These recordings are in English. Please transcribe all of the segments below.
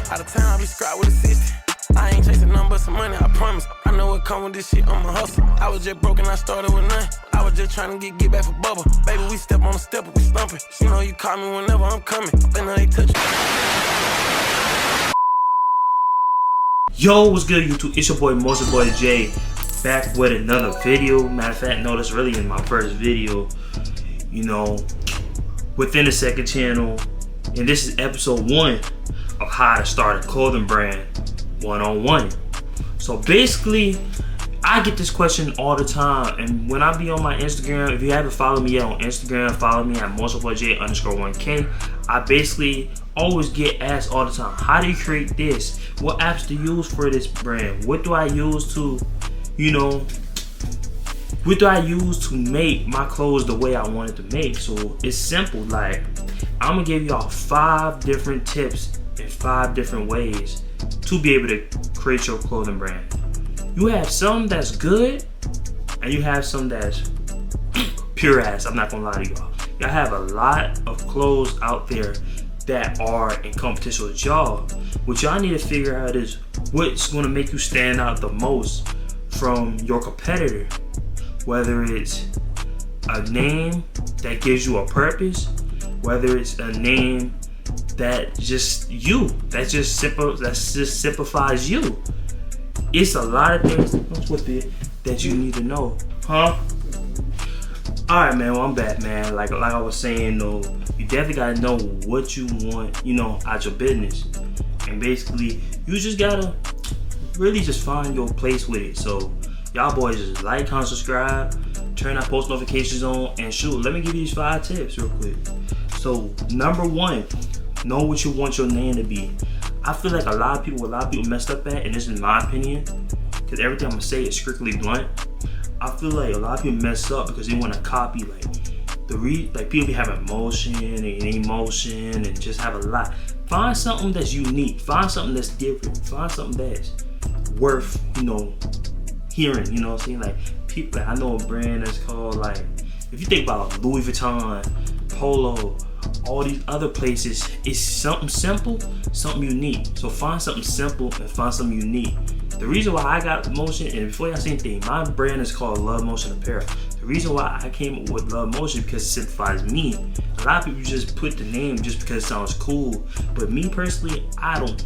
Out of town, I be scrapped with a 60. I ain't chasing nothing but some money, I promise. I know what come with this shit, I'm a hustle. I was just broke and I started with nothing. I was just trying to get back for bubble. Baby, we step on the step, we stumping. You know you call me whenever I'm coming. They know they touch me. Yo, what's good YouTube? It's your boy Motion Boy J, back with another video. Matter of fact, no, this really is my first video, you know, within the second channel. And this is episode 1 of how to start a clothing brand one-on-one. So basically, I get this question all the time, and when I be on my Instagram, if you haven't followed me yet on Instagram, follow me at MotionBoyJ_1K. I basically always get asked all the time, how do you create this? What apps do you use for this brand? What do I use to, what do I use to make my clothes the way I want it to make? So it's simple. Like, I'm gonna give y'all 5 different tips in 5 different ways to be able to create your clothing brand. You have some that's good, and you have some that's pure ass. I'm not gonna lie to y'all. Y'all have a lot of clothes out there that are in competition with y'all. What y'all need to figure out is what's gonna make you stand out the most from your competitor. Whether it's a name that gives you a purpose, whether it's a name that just simplifies you. It's a lot of things with it that you need to know, huh? Alright, man, well, I'm back, man. Like I was saying, though, you definitely gotta know what you want, out your business. And basically, you just gotta really just find your place with it. So, y'all boys just like, comment, subscribe, turn that post notifications on, and shoot, let me give you these 5 tips real quick. So, number 1, know what you want your name to be. I feel like a lot of people messed up at, and this is my opinion, because everything I'm gonna say is strictly blunt. I feel like a lot of people mess up because they want to copy people be having motion and emotion and just have a lot. Find something that's unique. Find something that's different. Find something that's worth hearing. You know what I'm saying? Like people, I know a brand that's called if you think about Louis Vuitton, Polo, all these other places, it's something simple, something unique. So find something simple and find something unique. The reason why I got Motion, and before y'all say anything, my brand is called Love Motion Apparel. The reason why I came up with Love Motion because it simplifies me. A lot of people just put the name just because it sounds cool, but me personally, I don't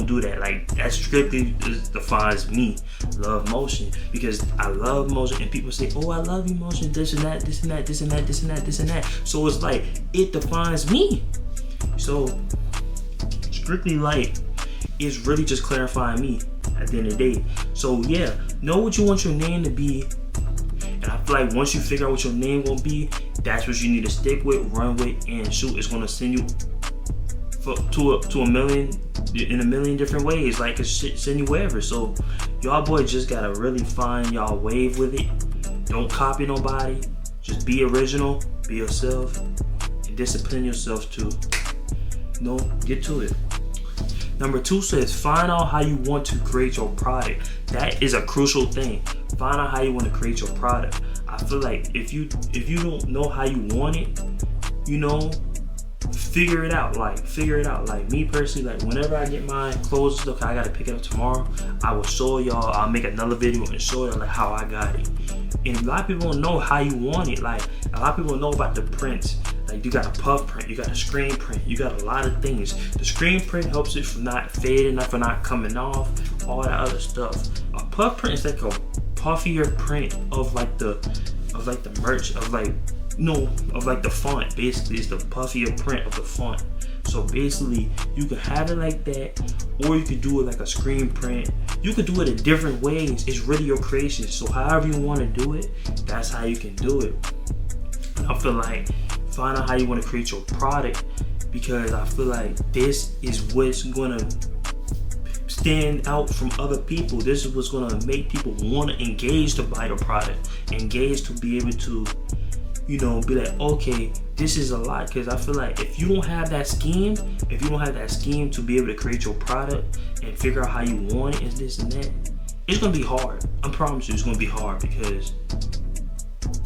do that. Like that strictly defines me, Love Motion, because I love motion, and people say, "Oh, I love you, Motion." This and that, this and that, this and that, this and that, this and that. So it's like it defines me. So strictly it's really just clarifying me at the end of the day. So yeah, know what you want your name to be, and I feel like once you figure out what your name gonna be, that's what you need to stick with, run with, and shoot. It's gonna send you to a million in a million different ways. Like it's send you wherever. So y'all boys just gotta really find y'all wave with it. Don't copy nobody. Just be original, be yourself, and discipline yourself to get to it. Number 2 says find out how you want to create your product. That is a crucial thing. Find out how you want to create your product. I feel like if you don't know how you want it, figure it out. Like me personally, whenever I get my clothes, look, I gotta pick it up tomorrow. I will show y'all. I'll make another video and show y'all how I got it. And a lot of people don't know how you want it. Like a lot of people know about the prints. Like you got a puff print, you got a screen print, you got a lot of things. The screen print helps it from not fading, for not coming off, all that other stuff. A puff print is like a puffier print of the merch of the font. Basically, it's the puffier print of the font. So basically, you can have it like that, or you could do it like a screen print. You could do it in different ways. It's really your creation. So however you want to do it, that's how you can do it. And I feel like find out how you want to create your product, because I feel like this is what's gonna stand out from other people. This is what's gonna make people want to engage to buy your product, engage to be able to be like, okay, this is a lot. Because I feel like if you don't have that scheme, to be able to create your product and figure out how you want it and this and that, it's gonna be hard. I promise you it's gonna be hard, because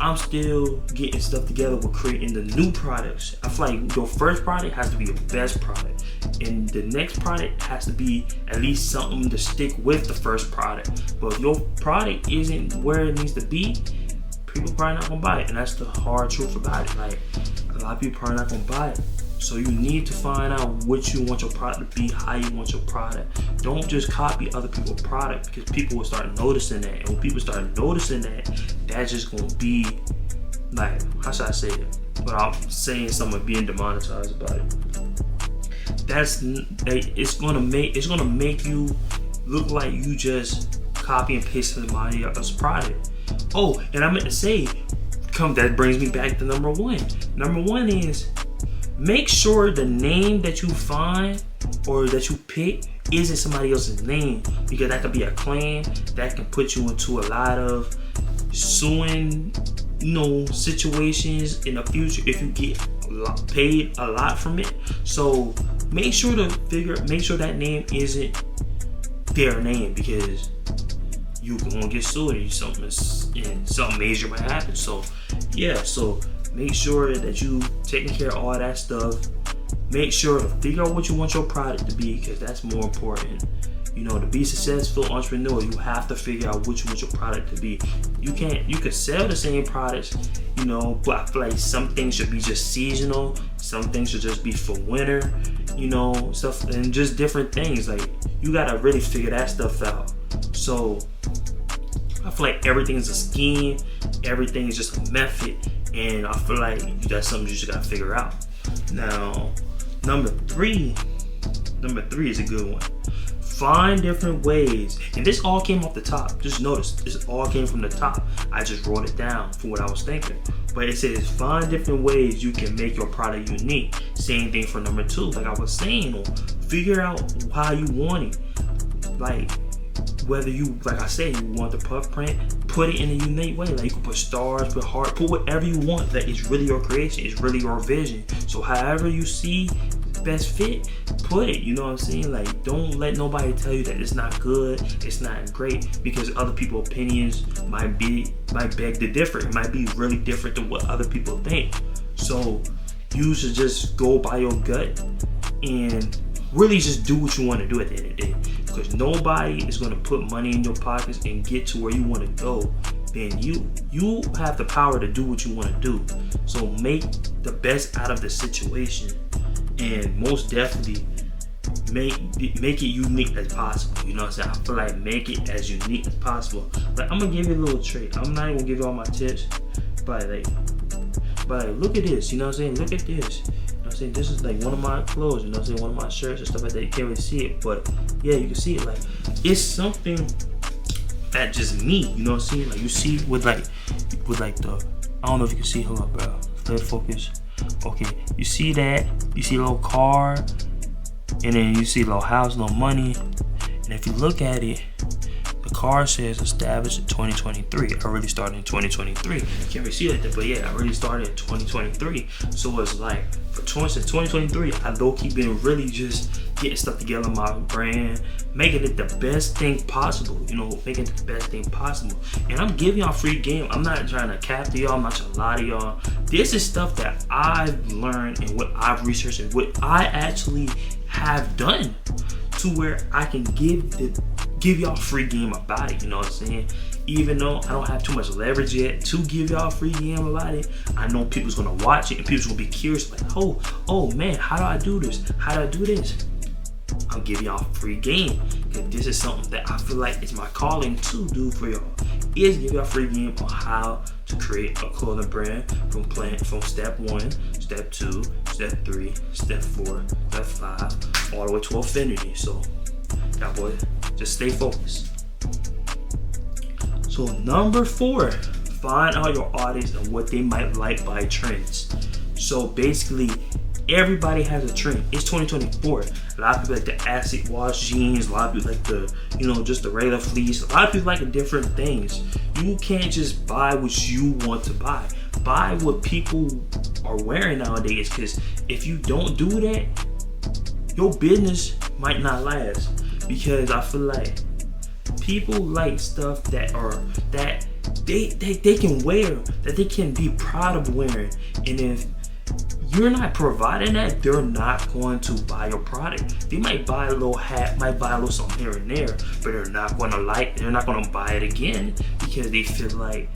I'm still getting stuff together with creating the new products. I feel like your first product has to be your best product, and the next product has to be at least something to stick with the first product. But if your product isn't where it needs to be, people probably not gonna buy it, and that's the hard truth about it. Like, a lot of people probably not gonna buy it. So you need to find out what you want your product to be, how you want your product. Don't just copy other people's product, because people will start noticing that. And when people start noticing that, that's just gonna be like, how should I say it? Without saying someone being demonetized about it. It's gonna make you look like you just copy and paste somebody else's product. Oh, and I meant to say, that brings me back to number one. Number one is, make sure the name that you find or that you pick isn't somebody else's name, because that could be a claim that can put you into a lot of suing, situations in the future if you get paid a lot from it. So make sure that name isn't their name, because you gonna get sued and something major might happen. So make sure that you taking care of all that stuff. Make sure to figure out what you want your product to be, because that's more important. To be successful entrepreneur, you have to figure out what you want your product to be. You could sell the same products, but I feel like some things should be just seasonal, some things should just be for winter, stuff, and just different things. Like, you gotta really figure that stuff out. So I feel like everything is a scheme, everything is just a method, and I feel like that's something you just gotta figure out. Now, number three is a good one. Find different ways, and this all came off the top. Just notice, this all came from the top. I just wrote it down for what I was thinking. But it says, find different ways you can make your product unique. Same thing for number two. Like I was saying, figure out how you want it. Like, whether you, like I said, you want the puff print, put it in a unique way. Like, you can put stars, put heart, put whatever you want. That is really your creation. It's really your vision. So however you see best fit, put it. You know what I'm saying? Like, don't let nobody tell you that it's not good, it's not great, because other people's opinions might beg to differ. It might be really different than what other people think. So you should just go by your gut and really just do what you want to do at the end of the day, because nobody is going to put money in your pockets and get to where you want to go. Then you have the power to do what you want to do. So make the best out of the situation, and most definitely make it unique as possible. You know what I'm saying? I feel like make it as unique as possible. Like, I'm gonna give you a little trait. I'm not even gonna give you all my tips, but look at this. You know what I'm saying? Look at this. You know what I'm saying? This is like one of my clothes. You know what I'm saying? One of my shirts and stuff like that. You can't really see it, but yeah, you can see it. Like, it's something that just me. You know what I'm saying? Like, you see with the, I don't know if you can see. Hold up, bro. Let focus. Okay, you see that? You see a little car, and then you see a little house, little money. And if you look at it, the car says established in 2023. I really started in 2023. You can't really see it, but yeah, I really started in 2023. So it's like, since 2023, I low-key been really just getting stuff together, my brand, making it the best thing possible, making it the best thing possible. And I'm giving y'all free game. I'm not trying to cap to y'all, I'm not trying to lie to y'all. This is stuff that I've learned and what I've researched and what I actually have done, to where I can give y'all free game about it. You know what I'm saying? Even though I don't have too much leverage yet to give y'all free game about it, I know people's gonna watch it and people's gonna be curious, like, oh man, how do I do this? How do I do this? I'll give y'all free game. And this is something that I feel like it's my calling to do for y'all, is give y'all free game on how to create a clothing brand from step 1, step 2, step 3, step 4, step 5, all the way to infinity. So y'all boy, just stay focused. So number 4, find out your audience and what they might like by trends. So basically, everybody has a trend. It's 2024. A lot of people like the acid wash jeans. A lot of people like the, just the regular fleece. A lot of people like different things. You can't just buy what you want to buy. Buy what people are wearing nowadays, because if you don't do that, your business might not last. Because I feel like people like stuff that they can wear, that they can be proud of wearing. And if you're not providing that, they're not going to buy your product. They might buy a little hat, might buy a little something here and there, but they're not gonna buy it again because they feel like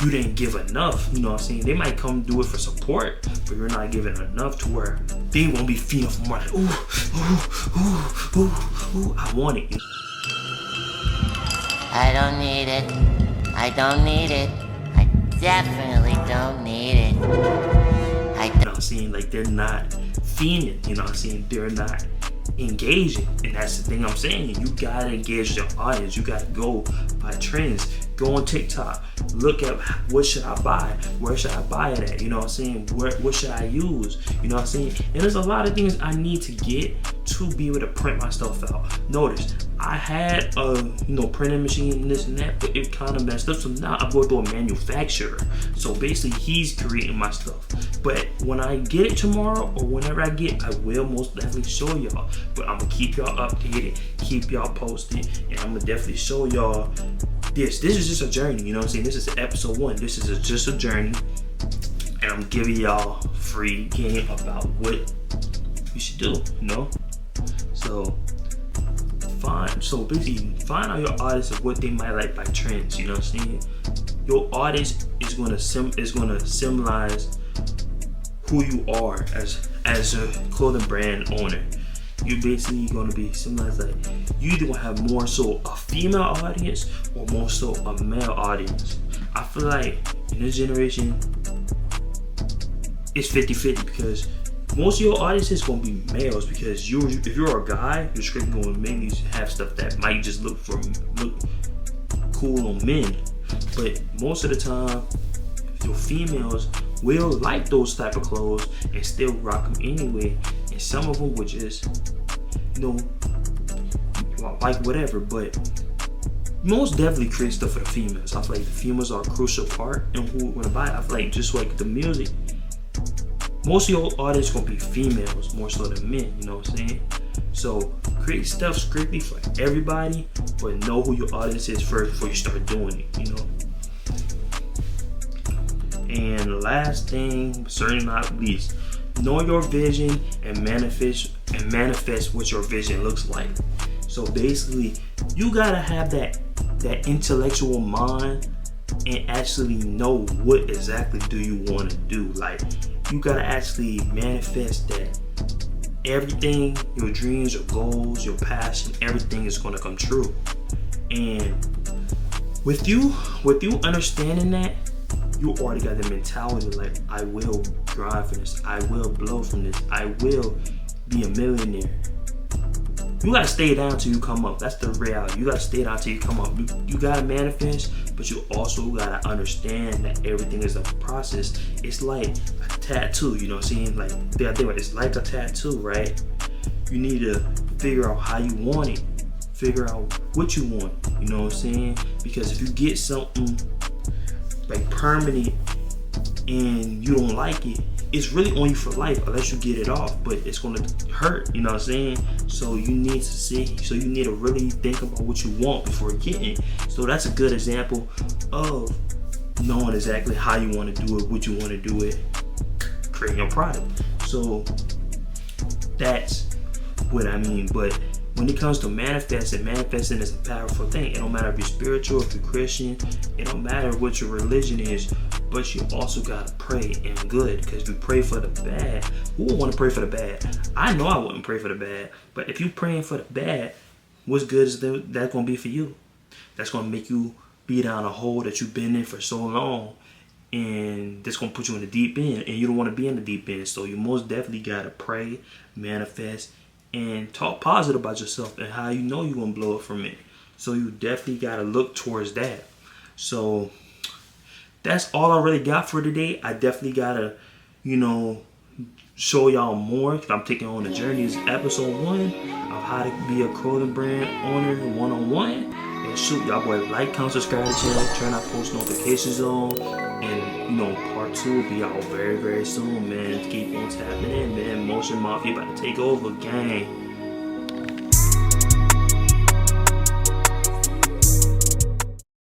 you didn't give enough. You know what I'm saying? They might come do it for support, but you're not giving enough to where they won't be feeding for more. Like, ooh, I want it. I don't need it. I don't need it. I definitely don't need it. You know what I'm saying? Like, they're not feeding, you know what I'm saying? They're not engaging. And that's the thing I'm saying. You gotta engage your audience. You gotta go by trends. Go on TikTok. Look at what should I buy? Where should I buy it at? You know what I'm saying? What should I use? You know what I'm saying? And there's a lot of things I need to get to be able to print my stuff out. Notice, I had a printing machine and this and that, but it kind of messed up. So now I'm going to a manufacturer. So basically, he's creating my stuff. But when I get it tomorrow or whenever I will most definitely show y'all. But I'm gonna keep y'all updated, keep y'all posted, and I'm gonna definitely show y'all this. This is just a journey. You know what I'm saying? This is episode 1. This is just a journey, and I'm giving y'all free game about what you should do. You know, so basically find out your audience of what they might like by trends. You know what I'm saying? Your audience is gonna symbolize who you are as a clothing brand owner. You're basically gonna be symbolized like you either gonna have more so a female audience or more so a male audience. I feel like in this generation it's 50-50 because most of your audience is gonna be males because if you're a guy, you're strictly gonna mainly have stuff that might just look cool on men. But most of the time, your females will like those type of clothes and still rock them anyway. And some of them would just, like whatever. But most definitely create stuff for the females. I feel like the females are a crucial part in who we're gonna buy. I feel like just like the music, most of your audience gonna be females more so than men. You know what I'm saying? So create stuff strictly for everybody, but know who your audience is first before you start doing it. You know. And last thing, certainly not least, know your vision and manifest what your vision looks like. So basically, you gotta have that intellectual mind and actually know what exactly do you want to do. Like, you gotta actually manifest that everything, your dreams, your goals, your passion, everything is gonna come true. And with you understanding that, you already got the mentality like, I will grind for this, I will blow from this, I will be a millionaire. You gotta stay down till you come up. That's the reality. You gotta stay down till you come up. You gotta manifest, but you also gotta understand that everything is a process. It's like a tattoo, you know what I'm saying? Like, it's like a tattoo, right? You need to figure out how you want it. Figure out what you want, you know what I'm saying? Because if you get something like permanent and you don't like it, it's really on you for life unless you get it off, but it's gonna hurt, you know what I'm saying? So you need to really think about what you want before getting it. So that's a good example of knowing exactly how you want to do it, what you want to do it, creating your product. So that's what I mean. But when it comes to manifesting is a powerful thing. It don't matter if you're spiritual, if you're Christian, it don't matter what your religion is, but you also gotta pray and good. Because if you pray for the bad, who would want to pray for the bad? I know I wouldn't pray for the bad, but if you praying for the bad, what's good is that gonna be for you? That's gonna make you be down a hole that you've been in for so long, and that's gonna put you in the deep end, and you don't want to be in the deep end. So you most definitely gotta pray, manifest, and talk positive about yourself and how you know you're gonna blow up from it. So you definitely gotta look towards that. So that's all I really got for today. I definitely gotta, show y'all more because I'm taking on the journey. This is episode 1 of how to be a clothing brand owner 101. And shoot, y'all boy, like, comment, subscribe to the channel, turn on post notifications on, and part 2 will be out very, very soon, man. Keep on tapping in, man. Motion Mafia about to take over, gang.